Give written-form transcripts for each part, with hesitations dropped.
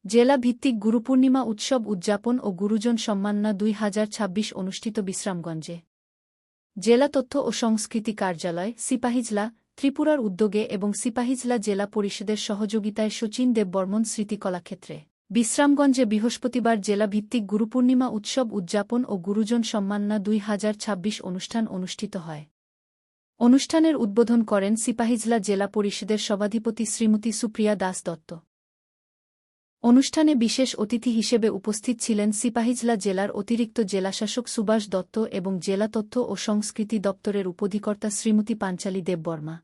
জেলা ভিত্তিক গুরুপূর্ণিমা উৎসব উদযাপন ও গুরুজন সম্মাননা ২০২৬ অনুষ্ঠিত বিশ্রামগঞ্জে। জেলা তথ্য ও সংস্কৃতি কার্যালয়, সিপাহীজলা, ত্রিপুরার উদ্যোগে এবং সিপাহীজলা জেলা পরিষদের সহযোগিতায় শচীন দেববর্মন স্মৃতি কলাক্ষেত্রে বিশ্রামগঞ্জে বৃহস্পতিবার জেলা ভিত্তিক গুরুপূর্ণিমা উৎসব উদযাপন ও গুরুজন সম্মাননা ২০২৬ অনুষ্ঠান অনুষ্ঠিত হয়। অনুষ্ঠানের উদ্বোধন করেন সিপাহীজলা জেলা পরিষদের সভাধিপতি শ্রীমতী সুপ্রিয়া দাস দত্ত। অনুষ্ঠানে বিশেষ অতিথি হিসেবে উপস্থিত ছিলেন সিপাহীজলা জেলার অতিরিক্ত জেলাশাসক সুভাষ দত্ত এবং জেলা তথ্য ও সংস্কৃতি দপ্তরের উপধিকর্তা শ্রীমতী পাঞ্চালী দেববর্মা।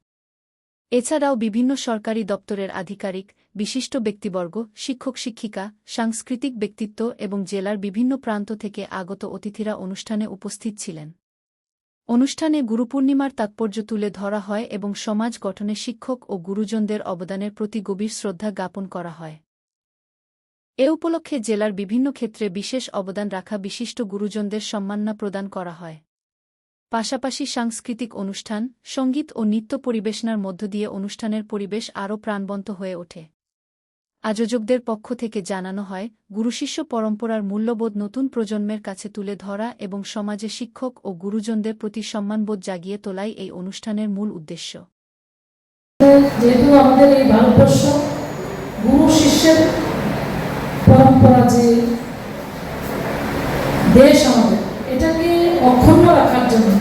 এছাড়াও বিভিন্ন সরকারি দপ্তরের আধিকারিক, বিশিষ্ট ব্যক্তিবর্গ, শিক্ষক-শিক্ষিকা, সাংস্কৃতিক ব্যক্তিত্ব এবং জেলার বিভিন্ন প্রান্ত থেকে আগত অতিথিরা অনুষ্ঠানে উপস্থিত ছিলেন। অনুষ্ঠানে গুরুপূর্ণিমার তাৎপর্য তুলে ধরা হয় এবং সমাজ গঠনে শিক্ষক ও গুরুজনদের অবদানের প্রতি গভীর শ্রদ্ধা জ্ঞাপন করা হয়। এ উপলক্ষে জেলার বিভিন্ন ক্ষেত্রে বিশেষ অবদান রাখা বিশিষ্ট গুরুজনদের সম্মাননা প্রদান করা হয়। পাশাপাশি সাংস্কৃতিক অনুষ্ঠান, সঙ্গীত ও নৃত্য পরিবেশনার মধ্য দিয়ে অনুষ্ঠানের পরিবেশ আরও প্রাণবন্ত হয়ে ওঠে। আয়োজকদের পক্ষ থেকে জানানো হয়, গুরুশিষ্য পরম্পরার মূল্যবোধ নতুন প্রজন্মের কাছে তুলে ধরা এবং সমাজে শিক্ষক ও গুরুজনদের প্রতি সম্মানবোধ জাগিয়ে তোলাই এই অনুষ্ঠানের মূল উদ্দেশ্য। যেহেতু আমাদের এই ভারতবর্ষ গুরু শিষ্যের পরম্পরা যে দেশ আমাদের, এটাকে অক্ষুণ্ণ রাখার জন্য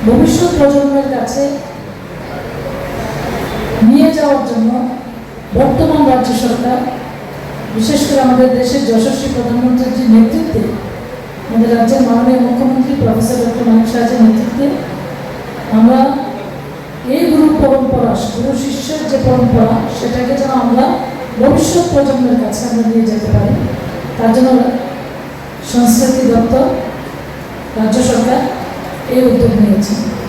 ভবিষ্যৎ প্রজন্মের কাছে নিয়ে যাওয়ার জন্য বর্তমান রাজ্য সরকার, বিশেষ করে আমাদের দেশের যশস্বী প্রধানমন্ত্রীর নেতৃত্বে, আমাদের রাজ্যের মাননীয় মুখ্যমন্ত্রী প্রফেসর ডক্টর মানিক সাহার নেতৃত্বে আমরা এই গুরু পরম্পরা, গুরু শিষ্যের যে পরম্পরা, সেটাকে যেন আমরা ভবিষ্যৎ প্রজন্মের কাছে আমরা নিয়ে যেতে পারি, তার জন্য সংস্কৃতি দপ্তর, রাজ্য সরকার এই উদ্যোগ নিয়েছে।